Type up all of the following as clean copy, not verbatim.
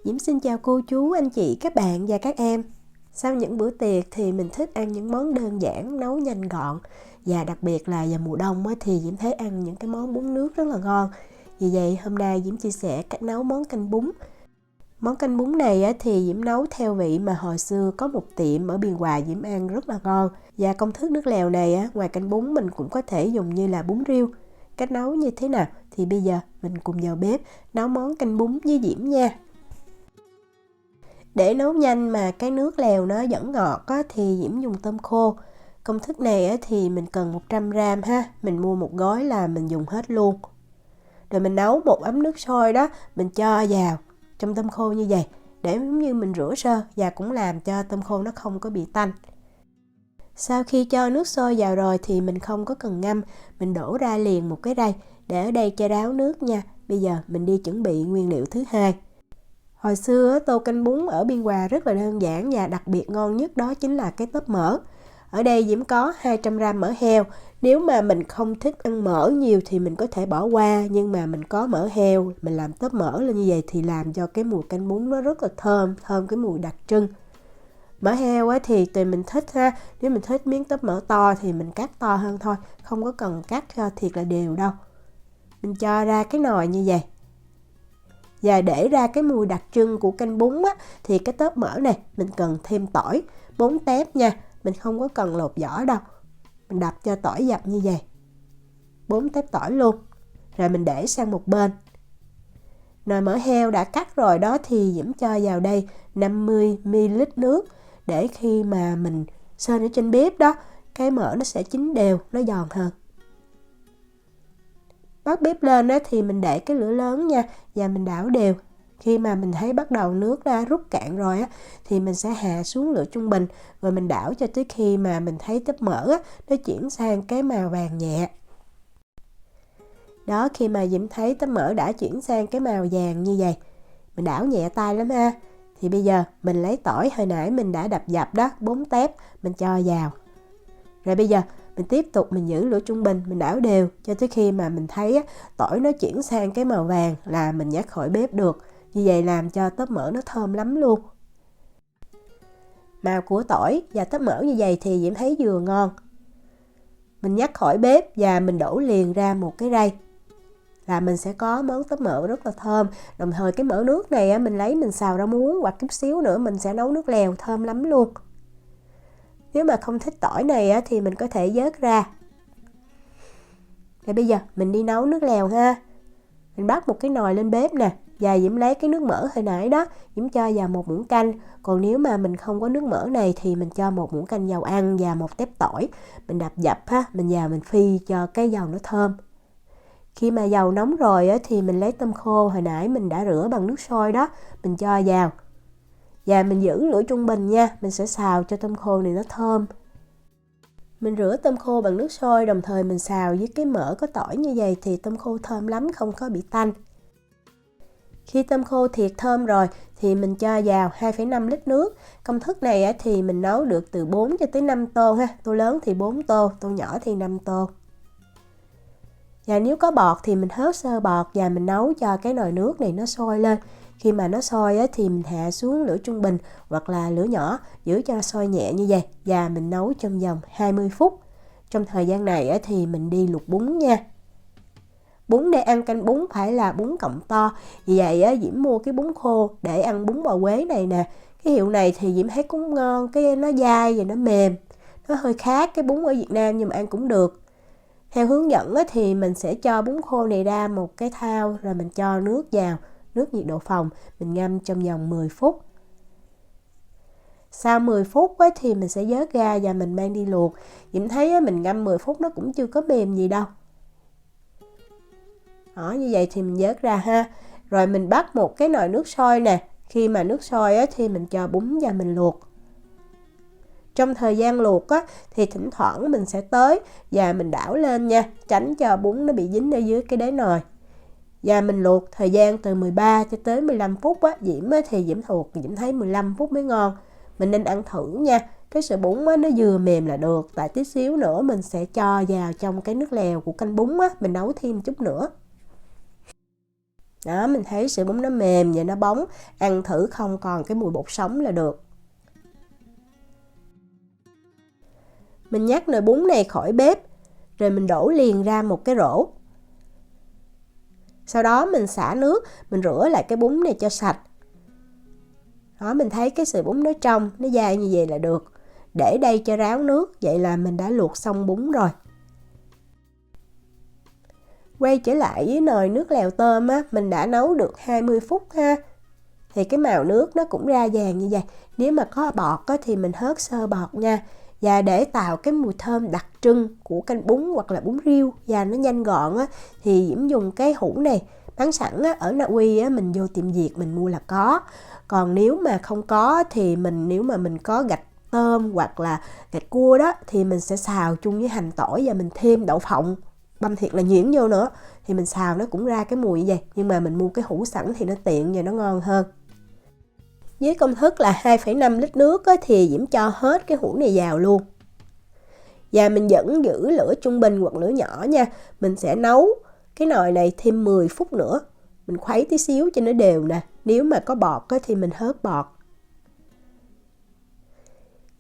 Diễm xin chào cô chú, anh chị, các bạn và các em. Sau những bữa tiệc thì mình thích ăn những món đơn giản, nấu nhanh gọn. Và đặc biệt là vào mùa đông thì Diễm thấy ăn những cái món bún nước rất là ngon. Vì vậy hôm nay Diễm chia sẻ cách nấu món canh bún. Món canh bún này thì Diễm nấu theo vị mà hồi xưa có một tiệm ở Biên Hòa Diễm ăn rất là ngon. Và công thức nước lèo này ngoài canh bún mình cũng có thể dùng như là bún riêu. Cách nấu như thế nào thì bây giờ mình cùng vào bếp nấu món canh bún với Diễm nha. Để nấu nhanh mà cái nước lèo nó vẫn ngọt thì Diễm dùng tôm khô. Công thức này thì mình cần 100g ha. Mình mua một gói là mình dùng hết luôn. Rồi mình nấu một ấm nước sôi đó, mình cho vào trong tôm khô như vậy. Để giống như mình rửa sơ và cũng làm cho tôm khô nó không có bị tanh. Sau khi cho nước sôi vào rồi thì mình không có cần ngâm. Mình đổ ra liền một cái rây để ở đây cho ráo nước nha. Bây giờ mình đi chuẩn bị nguyên liệu thứ hai. Hồi xưa tô canh bún ở Biên Hòa rất là đơn giản và đặc biệt ngon nhất đó chính là cái tóp mỡ. Ở đây Diễm có 200g mỡ heo. Nếu mà mình không thích ăn mỡ nhiều thì mình có thể bỏ qua, nhưng mà mình có mỡ heo, mình làm tóp mỡ lên như vậy thì làm cho cái mùi canh bún nó rất là thơm cái mùi đặc trưng. Mỡ heo thì tùy mình thích ha. Nếu mình thích miếng tóp mỡ to thì mình cắt to hơn thôi, không có cần cắt cho thiệt là đều đâu. Mình cho ra cái nồi như vậy. Và để ra cái mùi đặc trưng của canh bún thì cái tóp mỡ này mình cần thêm tỏi 4 tép nha. Mình không có cần lột vỏ đâu. Mình đập cho tỏi dập như vậy. 4 tép tỏi luôn. Rồi mình để sang một bên. Nồi mỡ heo đã cắt rồi đó thì Diễm cho vào đây 50ml nước. Để khi mà mình sên ở trên bếp đó, cái mỡ nó sẽ chín đều, nó giòn hơn. Bắt bếp lên thì mình để cái lửa lớn nha. Và mình đảo đều. Khi mà mình thấy bắt đầu nước đã rút cạn rồi thì mình sẽ hạ xuống lửa trung bình. Rồi mình đảo cho tới khi mà mình thấy tóp mỡ nó chuyển sang cái màu vàng nhẹ. Đó, khi mà Diễm thấy tóp mỡ đã chuyển sang cái màu vàng như vậy, mình đảo nhẹ tay lắm ha. Thì bây giờ mình lấy tỏi hồi nãy mình đã đập dập đó, 4 tép, mình cho vào. Rồi bây giờ mình tiếp tục mình giữ lửa trung bình, mình đảo đều cho tới khi mà mình thấy tỏi nó chuyển sang cái màu vàng là mình nhắc khỏi bếp được. Như vậy làm cho tóp mỡ nó thơm lắm luôn. Màu của tỏi và tóp mỡ như vậy thì Diễm thấy vừa ngon. Mình nhắc khỏi bếp và mình đổ liền ra một cái rây. Là mình sẽ có món tóp mỡ rất là thơm. Đồng thời cái mỡ nước này mình lấy mình xào rau muống hoặc chút xíu nữa mình sẽ nấu nước lèo thơm lắm luôn. Nếu mà không thích tỏi này thì mình có thể vớt ra. Rồi bây giờ mình đi nấu nước lèo ha. Mình bắt một cái nồi lên bếp nè. Và Diễm lấy cái nước mỡ hồi nãy đó, Diễm cho vào một muỗng canh. Còn nếu mà mình không có nước mỡ này thì mình cho một muỗng canh dầu ăn và một tép tỏi. Mình đập dập mình vào mình phi cho cái dầu nó thơm. Khi mà dầu nóng rồi thì mình lấy tôm khô hồi nãy mình đã rửa bằng nước sôi đó, mình cho vào. Và mình giữ lửa trung bình nha, mình sẽ xào cho tôm khô này nó thơm. Mình rửa tôm khô bằng nước sôi, đồng thời mình xào với cái mỡ có tỏi như vậy thì tôm khô thơm lắm, không có bị tanh. Khi tôm khô thiệt thơm rồi thì mình cho vào 2,5 lít nước. Công thức này thì mình nấu được từ 4 cho tới 5 tô ha. Tô lớn thì 4 tô, tô nhỏ thì 5 tô. Và nếu có bọt thì mình hớt sơ bọt và mình nấu cho cái nồi nước này nó sôi lên. Khi mà nó sôi thì mình hạ xuống lửa trung bình hoặc là lửa nhỏ, giữ cho sôi nhẹ như vậy. Và mình nấu trong vòng 20 phút. Trong thời gian này thì mình đi luộc bún nha. Bún để ăn canh bún phải là bún cọng to. Vì vậy Diễm mua cái bún khô để ăn bún bò Quế này nè. Cái hiệu này thì Diễm thấy cũng ngon, cái nó dai và nó mềm. Nó hơi khác cái bún ở Việt Nam nhưng mà ăn cũng được. Theo hướng dẫn thì mình sẽ cho bún khô này ra một cái thau, rồi mình cho nước vào, nước nhiệt độ phòng, mình ngâm trong vòng 10 phút. Sau 10 phút thì mình sẽ vớt ra và mình mang đi luộc. Diễm thấy mình ngâm 10 phút nó cũng chưa có mềm gì đâu. Đó, như vậy thì mình vớt ra ha. Rồi mình bắt một cái nồi nước sôi nè. Khi mà nước sôi thì mình cho bún và mình luộc. Trong thời gian luộc thì thỉnh thoảng mình sẽ tới và mình đảo lên nha, tránh cho bún nó bị dính ở dưới cái đáy nồi. Và mình luộc thời gian từ 13 cho tới 15 phút Diễm thì Diễm Diễm thấy 15 phút mới ngon. Mình nên ăn thử nha. Cái sợi bún nó vừa mềm là được. Tại tí xíu nữa mình sẽ cho vào trong cái nước lèo của canh bún mình nấu thêm chút nữa. Đó, mình thấy sữa bún nó mềm và nó bóng, ăn thử không còn cái mùi bột sống là được. Mình nhắc nồi bún này khỏi bếp, rồi mình đổ liền ra một cái rổ. Sau đó mình xả nước, mình rửa lại cái bún này cho sạch. Đó, mình thấy cái sợi bún nó trong, nó dai như vậy là được. Để đây cho ráo nước, vậy là mình đã luộc xong bún rồi. Quay trở lại với nồi nước lèo tôm á, mình đã nấu được 20 phút ha. Thì cái màu nước nó cũng ra vàng như vậy. Nếu mà có bọt á, thì mình hớt sơ bọt nha. Và để tạo cái mùi thơm đặc trưng của canh bún hoặc là bún riêu và nó nhanh gọn á, thì Diễm dùng cái hũ này bán sẵn á, ở Na Uy á, mình vô tiệm Việt mình mua là có. Còn nếu mà không có thì nếu mà mình có gạch tôm hoặc là gạch cua đó thì mình sẽ xào chung với hành tỏi và mình thêm đậu phộng băm thiệt là nhuyễn vô nữa, thì mình xào nó cũng ra cái mùi như vậy. Nhưng mà mình mua cái hũ sẵn thì nó tiện và nó ngon hơn. Với công thức là 2,5 lít nước á, thì Diễm cho hết cái hũ này vào luôn. Và mình vẫn giữ lửa trung bình hoặc lửa nhỏ nha. Mình sẽ nấu cái nồi này thêm 10 phút nữa. Mình khuấy tí xíu cho nó đều nè. Nếu mà có bọt á, thì mình hớt bọt.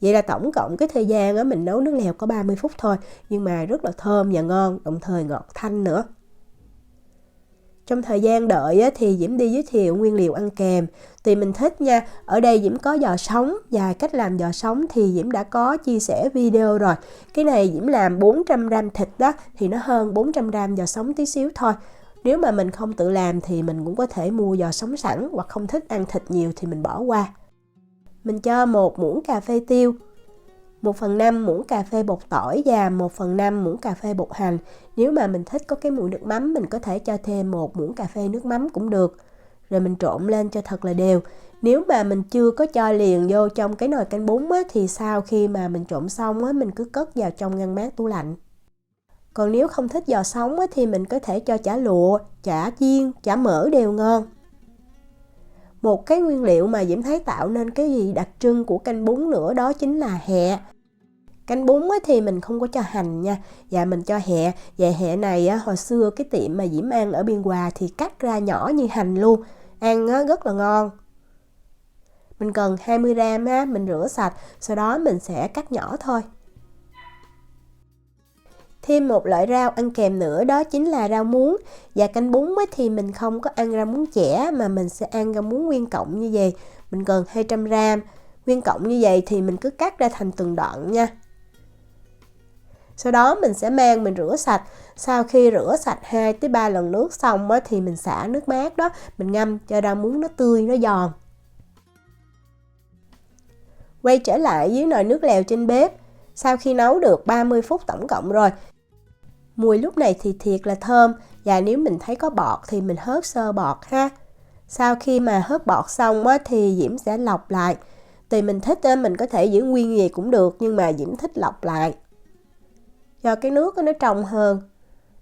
Vậy là tổng cộng cái thời gian á, mình nấu nước lèo có 30 phút thôi. Nhưng mà rất là thơm và ngon, đồng thời ngọt thanh nữa. Trong thời gian đợi á, thì Diễm đi giới thiệu nguyên liệu ăn kèm. Tùy mình thích nha. Ở đây Diễm có giò sống và cách làm giò sống thì Diễm đã có chia sẻ video rồi. Cái này Diễm làm 400g thịt đó thì nó hơn 400g giò sống tí xíu thôi. Nếu mà mình không tự làm thì mình cũng có thể mua giò sống sẵn, hoặc không thích ăn thịt nhiều thì mình bỏ qua. Mình cho 1 muỗng cà phê tiêu, 1/5 muỗng cà phê bột tỏi và 1/5 muỗng cà phê bột hành. Nếu mà mình thích có cái mùi nước mắm, mình có thể cho thêm 1 muỗng cà phê nước mắm cũng được. Rồi mình trộn lên cho thật là đều. Nếu mà mình chưa có cho liền vô trong cái nồi canh bún á, thì sau khi mà mình trộn xong á, mình cứ cất vào trong ngăn mát tủ lạnh. Còn nếu không thích giò sống á, thì mình có thể cho chả lụa, chả chiên, chả mỡ đều ngon. Một cái nguyên liệu mà Diễm thấy tạo nên cái gì đặc trưng của canh bún nữa đó chính là hẹ. Canh bún thì mình không có cho hành nha, và mình cho hẹ. Và hẹ này hồi xưa cái tiệm mà Diễm ăn ở Biên Hòa thì cắt ra nhỏ như hành luôn, ăn rất là ngon. Mình cần 20g, mình rửa sạch, sau đó mình sẽ cắt nhỏ thôi. Thêm một loại rau ăn kèm nữa đó chính là rau muống. Và canh bún thì mình không có ăn rau muống chẻ mà mình sẽ ăn rau muống nguyên cọng như vậy. Mình cần 200g. Nguyên cọng như vậy thì mình cứ cắt ra thành từng đoạn nha. Sau đó mình sẽ mang mình rửa sạch. Sau khi rửa sạch 2-3 lần nước xong thì mình xả nước mát đó, mình ngâm cho rau muống nó tươi, nó giòn. Quay trở lại với nồi nước lèo trên bếp. Sau khi nấu được 30 phút tổng cộng rồi, mùi lúc này thì thiệt là thơm. Và nếu mình thấy có bọt thì mình hớt sơ bọt ha. Sau khi mà hớt bọt xong thì Diễm sẽ lọc lại. Tùy mình thích mình có thể giữ nguyên gì cũng được, nhưng mà Diễm thích lọc lại cho cái nước nó trong hơn.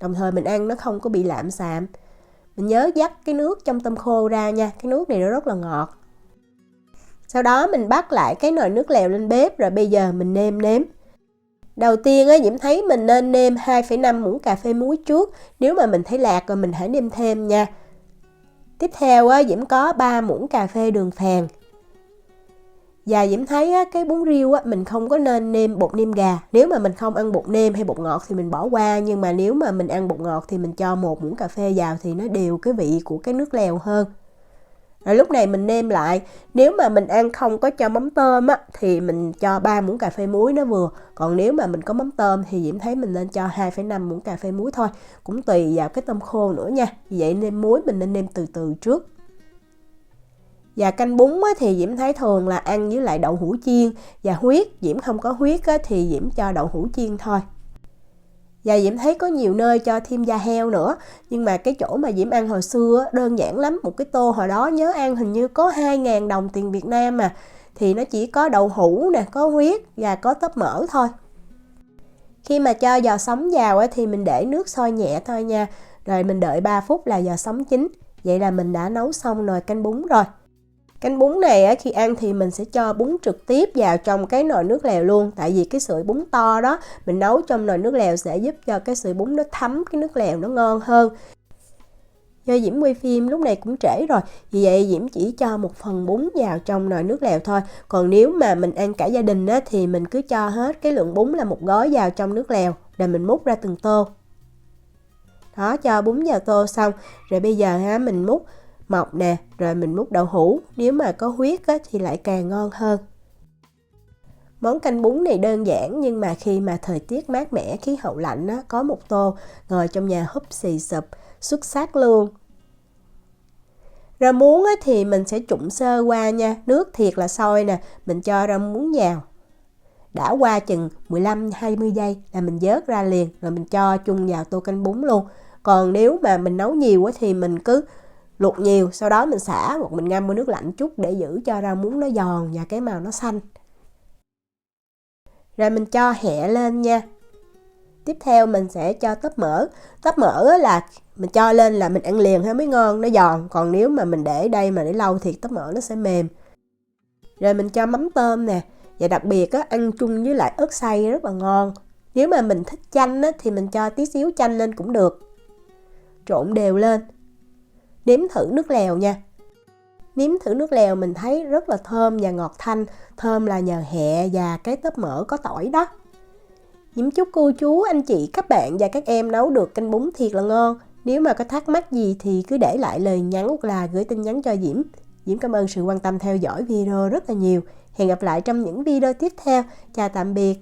Đồng thời mình ăn nó không có bị lạm xạm. Mình nhớ vắt cái nước trong tôm khô ra nha, cái nước này nó rất là ngọt. Sau đó mình bắt lại cái nồi nước lèo lên bếp, rồi bây giờ mình nêm nếm. Đầu tiên Diễm thấy mình nên nêm 2,5 muỗng cà phê muối trước. Nếu mà mình thấy lạc rồi mình hãy nêm thêm nha. Tiếp theo Diễm có 3 muỗng cà phê đường phèn. Và Diễm thấy cái bún riêu mình không có nên nêm bột nêm gà. Nếu mà mình không ăn bột nêm hay bột ngọt thì mình bỏ qua. Nhưng mà nếu mà mình ăn bột ngọt thì mình cho 1 muỗng cà phê vào thì nó đều cái vị của cái nước lèo hơn. Rồi lúc này mình nêm lại. Nếu mà mình ăn không có cho mắm tôm thì mình cho 3 muỗng cà phê muối nó vừa. Còn nếu mà mình có mắm tôm thì Diễm thấy mình nên cho 2,5 muỗng cà phê muối thôi. Cũng tùy vào cái tôm khô nữa nha. Vì vậy nêm muối mình nên nêm từ từ trước. Và canh bún thì Diễm thấy thường là ăn với lại đậu hũ chiên và huyết. Diễm không có huyết thì Diễm cho đậu hũ chiên thôi. Và Diễm thấy có nhiều nơi cho thêm da heo nữa. Nhưng mà cái chỗ mà Diễm ăn hồi xưa đơn giản lắm. Một cái tô hồi đó nhớ ăn hình như có 2.000 đồng tiền Việt Nam mà. Thì nó chỉ có đậu hũ nè, có huyết và có tóp mỡ thôi. Khi mà cho giò sống vào thì mình để nước sôi nhẹ thôi nha. Rồi mình đợi 3 phút là giò sống chín. Vậy là mình đã nấu xong nồi canh bún rồi. Canh bún này khi ăn thì mình sẽ cho bún trực tiếp vào trong cái nồi nước lèo luôn. Tại vì cái sợi bún to đó mình nấu trong nồi nước lèo sẽ giúp cho cái sợi bún nó thấm cái nước lèo nó ngon hơn. Do Diễm quay phim lúc này cũng trễ rồi, vì vậy Diễm chỉ cho 1/4 bún vào trong nồi nước lèo thôi. Còn nếu mà mình ăn cả gia đình á, thì mình cứ cho hết cái lượng bún là một gói vào trong nước lèo, rồi mình múc ra từng tô. Đó, cho bún vào tô xong, rồi bây giờ mình múc mọc nè, rồi mình múc đậu hũ. Nếu mà có huyết á, thì lại càng ngon hơn. Món canh bún này đơn giản, nhưng mà khi mà thời tiết mát mẻ, khí hậu lạnh á, có một tô, ngồi trong nhà húp xì sụp, xuất sắc luôn. Rau muống á, thì mình sẽ trụng sơ qua nha, nước thiệt là sôi nè, mình cho rau muống vào. Đã qua chừng 15-20 giây là mình vớt ra liền, rồi mình cho chung vào tô canh bún luôn. Còn nếu mà mình nấu nhiều á, thì mình cứ luộc nhiều, sau đó mình xả hoặc mình ngâm vào nước lạnh chút để giữ cho rau muống nó giòn và cái màu nó xanh. Rồi mình cho hẹ lên nha. Tiếp theo mình sẽ cho tóp mỡ. Tóp mỡ là mình cho lên là mình ăn liền mới ngon, nó giòn. Còn nếu mà mình để đây mà để lâu thì tóp mỡ nó sẽ mềm. Rồi mình cho mắm tôm nè. Và đặc biệt á, ăn chung với lại ớt xay rất là ngon. Nếu mà mình thích chanh á, thì mình cho tí xíu chanh lên cũng được. Trộn đều lên. Nếm thử nước lèo nha. Nếm thử nước lèo mình thấy rất là thơm và ngọt thanh. Thơm là nhờ hẹ và cái tóp mỡ có tỏi đó. Diễm chúc cô chú, anh chị, các bạn và các em nấu được canh bún thiệt là ngon. Nếu mà có thắc mắc gì thì cứ để lại lời nhắn hoặc là gửi tin nhắn cho Diễm. Diễm cảm ơn sự quan tâm theo dõi video rất là nhiều. Hẹn gặp lại trong những video tiếp theo. Chào tạm biệt.